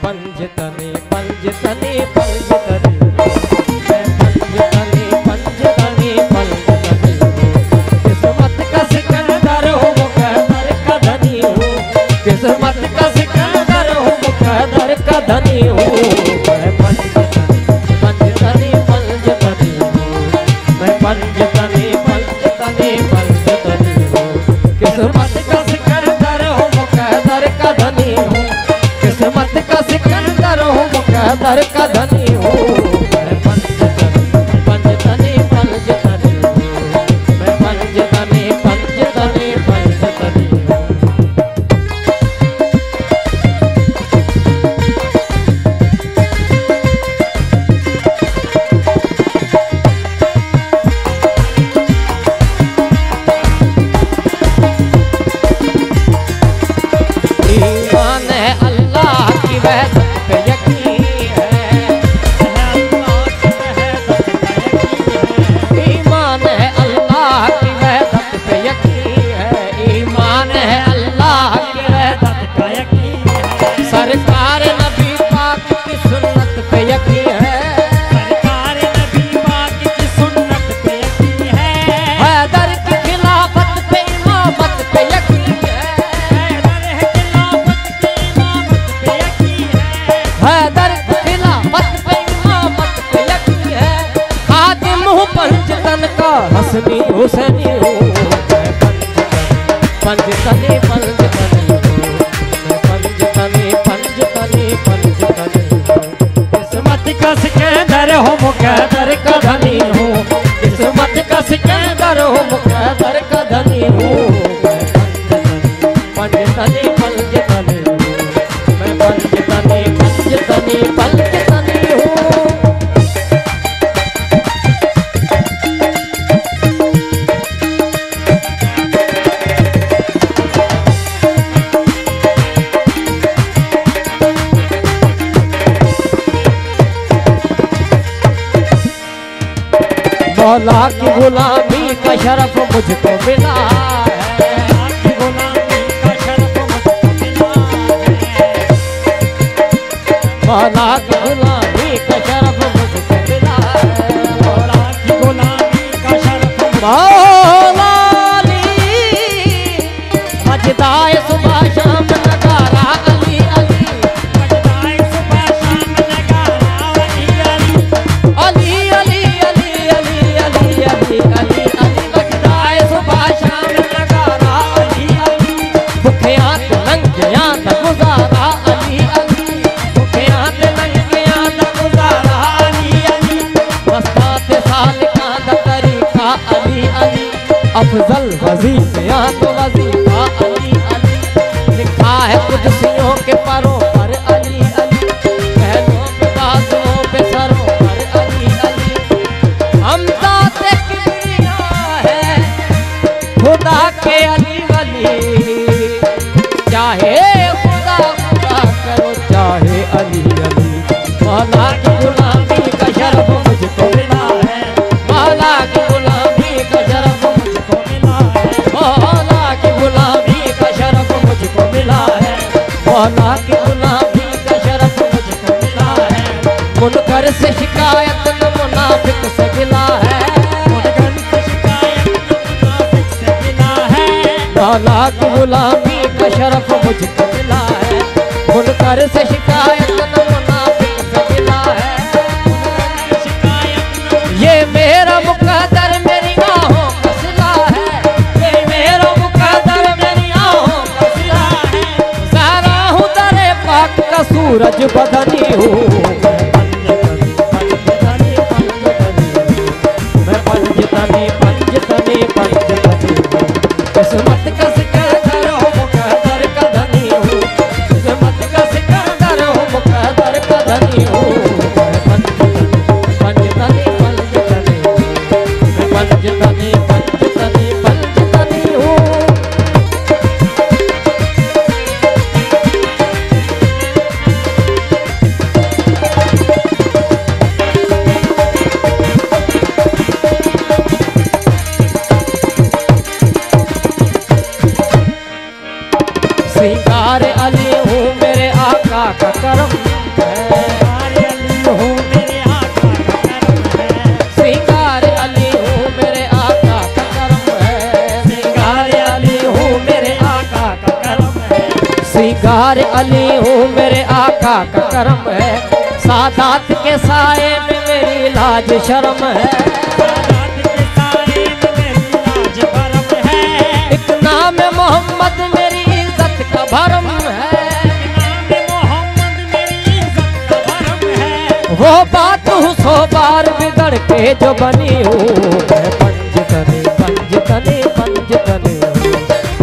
पंजतनी पंजतनी पंजतनी पंजतनी पंजतनी पंजतनी किस्मत का सिकंदर हूँ मुकद्दर का धनी हूँ किस्मत का सिकंदर हूँ मुकद्दर का धनी हूँ मैं पंजतनी पंजतनी मैं पंजतनी पंजतनी पंजतनी हूँ किस्मत का सिकंदर हूँ मुकद्दर का धनी हूँ किस्मत का सिकंदर हूँ मुकद्दर का धनी हूँ मैं पंजतनी पंजतनी पंजतनी मैं पंजतनी पंजतनी पंजतनी ईमान है अल्लाह की वहदत पे यकीन है ईमान है अल्लाह की वहदत पे यकीन है ईमान है अल्लाह की वहदत पे यकीन है सरकार नबी पाक की सुन्नत पे यकीन है सरकार नबी पाक की सुन्नत पे यकीन है हैदर की खिलाफत पे इमामत पे यकीन है हैदर की खिलाफत पे इमामत पे यकीन है खादिम हूँ पंजतन का हसनी हुसैनी हूँ पंजतनी पंजतनी मैं पंजतनी पंजतनी पंजतनी किस्मत का सिकंदर हूँ मुकद्दर का धनी हूँ किस्मत का सिकंदर हूँ मुकद्दर का धनी हूँ पंजतनी पंजतनी मैं पंजतनी पंजतनी पंजतनी हूँ मौला की गुलामी का शरफ मुझको मिला है की गुलामी का शरफ मुझको मिला है मौला की गुलामी का शरफ मुझको मिला है मौला की गुलामी का शरफ मौला अली मजदाए सुबह शाम नगारा अली अली मजदाए सुबह शाम नगारा अली अली अली अली अली अली अली अली अली अली मजदाए सुबह शाम नगारा अली अली भूखियाँ नंगियाँ न गुजारा अली अली भूखियाँ नंगियाँ न गुजारा अली अली मस्तात सालिकां दा तरीका अली अली अफजल वजीफियाँ तो वजीफा अली अली लिखा है कुदसियों के परों पर अली अली पहलों पे बाजुओं पे सरों पर अली अली हम दाते किबरिया है खुदा के अली वली चाहे खुदा खुदा करो चाहे अली अली मौला की गुलामी का शरफ मुझको मिला है मौला की गुलामी का शरफ मुझको मिला है मौला की गुलामी का शरफ मुझको मिला है मौला की गुलामी का शरफ मुझको मिला है मुनकर से शिकायत न मुनाफिक से गिला है मुनकर से शिकायत मुनाफिक से मिला है मौला की गुलामी का शरफ मुझको मिला है मुनकर से शिकायत न मुनाफिक से गिला है ये मेरा मुकद्दर मेरी आहों का सिला है ये मेरा मुकद्दर मेरी आहों का सिला है सारा हूँ दरे पाक का सूरज बदनी हूँ मैं पंजतनी पंजतनी पंजतनी किस्मत का सिकंदर हूँ मुकद्दर का धनी हूँ किस्मत का सिकंदर हूँ मुकद्दर का धनी हूँ पंजतनी पंजतनी मैं पंजतनी पंजतनी पंजतनी हूँ असगार अली हूँ, मेरे आका का करम है। सादात के साए में मेरी लाज शर्म है। सादात के साए में मेरी लाज भरम है। एक नाम मोहम्मद मेरी इज्जत का भरम है। नाम मोहम्मद मेरी इज्जत का भरम है। वो बात हूँ 100 बार बिगड़ के जो बनी हूँ। मैं पंजतनी पंजतनी पंजतनी हूँ।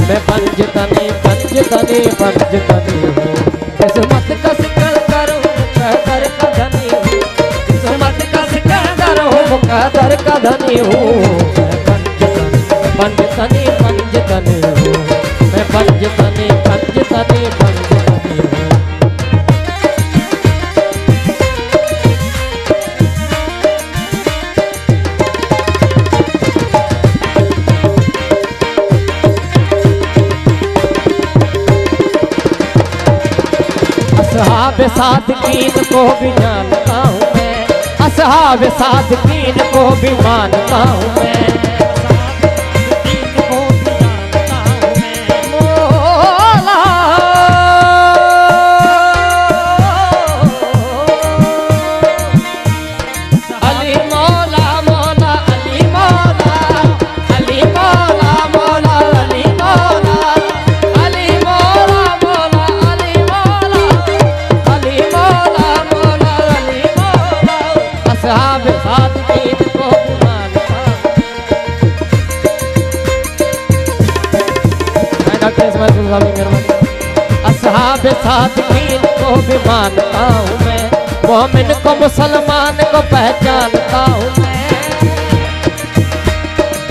मैं पंजतनी पंजतनी पंजतनी हूँ। किस्मत का सिकंदर हूँ, मुकद्दर का धनी हूँ। किस्मत का सिकंदर हूँ, मुकद्दर का धनी हूँ। मैं पंजतनी पंजतनी हूँ। मैं पंजतनी पंजतनी पंजतनी हूँ। असहाब सादकीन को भी जानता हूँ मैं। असहाब सादकीन को भी मानता हूँ मैं। दीन को भी जानता हूँ मैं। मौला अली मौला मौला अली मौला अली मौला मौला अली मौला अली मौला मौला अली मौला अली मौला मौला अली मौला। असहाब सादकीन को भी मानता हूँ। डॉक्टर इस्माइल साहब की मेहरबानी। असहाब सादकीन को भी मानता हूँ मैं। मोमिन को मुसलमान को पहचानता हूँ मैं।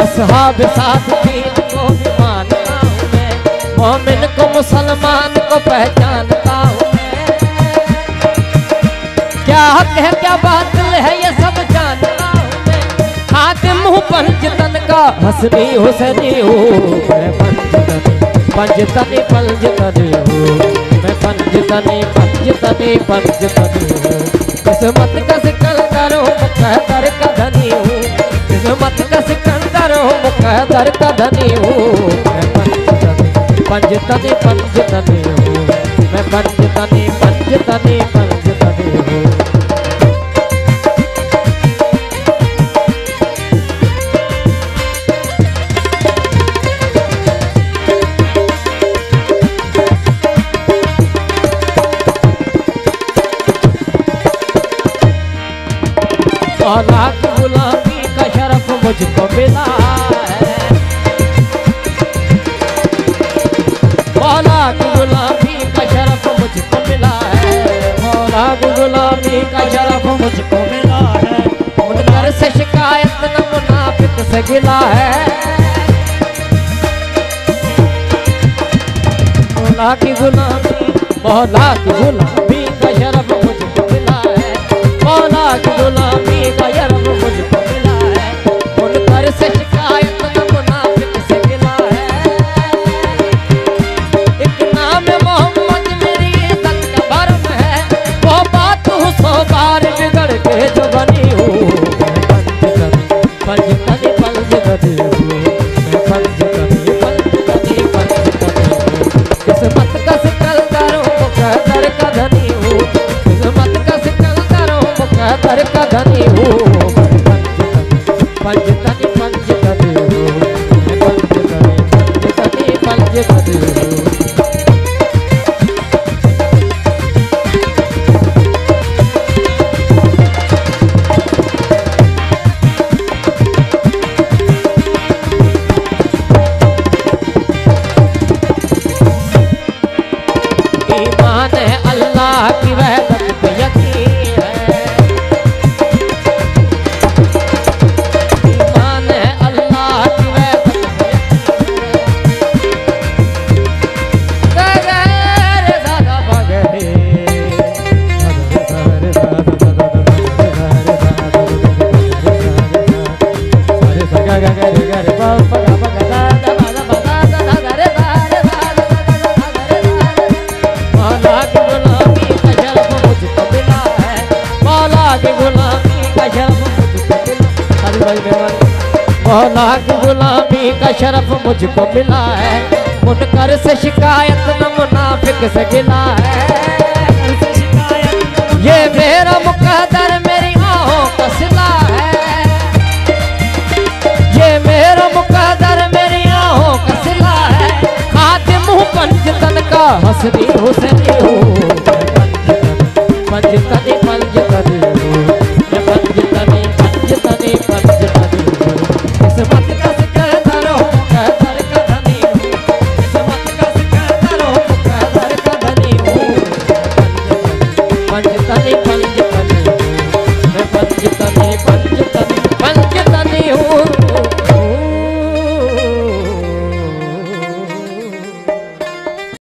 असहाब सादकीन को भी मानता हूँ मैं। मोमिन को मुसलमान को पहचानता हूँ मैं। क्या हक है क्या बातिल है ये सब जानता हूँ मैं। हातिम हूँ पंजतन का हसनी हुसैनी हूँ। मैं पंजतनी पंजतनी हूँ। मैं पंजतनी पंजतनी पंजतनी हूँ। किस्मत का सिकंदर हूँ, मुकद्दर का धनी हूँ। किस्मत का सिकंदर हूँ, मुकद्दर का धनी हूँ। मैं पंजतनी पंजतनी हूँ। मैं पंजतनी पंजतनी पंजतनी हूँ। मौला की गुलामी का शरफ मुझको मिला है। मौला की गुलामी का शरफ मुझको मिला है। मौला की गुलामी का शरफ मुझको मिला है। मुनकर से शिकायत न मुनाफिक से गिला है। मौला की गुलामी मौला की गुलामी का शरफ मुझको मिला है। मौला की गुलामी का शरफ मुझको मिला है। मुनकर से शिकायत न मुनाफिक से गिला है। एक नाम मोहम्मद मेरी इज्जत का भरम है। वो बात हूँ 100 बार बिगड़ के जो बनी हूँ। पंजतनी पंजतनी हूँ। मैं पंजतनी पंजतनी पंजतनी हूँ। किस्मत का सिकंदर हूँ, मुकद्दर का धनी हूँ। किस्मत का सिकंदर हूँ, मुकद्दर का धनी हूँ। पंजतनी पंजतनी हूँ। मैं पंजतनी पंजतनी पंजतनी हूँ। ईमान है अल्लाह की वहदत पे यकीन है। ईमान है अल्लाह की वहदत पे यकीन है। दादा बगरे मौला की गुलामी का शरफ मुझको मिला है। मौला की गुलामी का शरफ मुझको मिला। मौला की गुलामी का शरफ मुझको मिला है। मुनकर से शिकायत न मुनाफिक से गिला है। ये मेरा मुकद्दर मेरी आहों का सिला है। ये मेरा मुकद्दर मेरी आहों का सिला है। खातिम हूँ पंचतन का हसनी हुसैनी हूँ।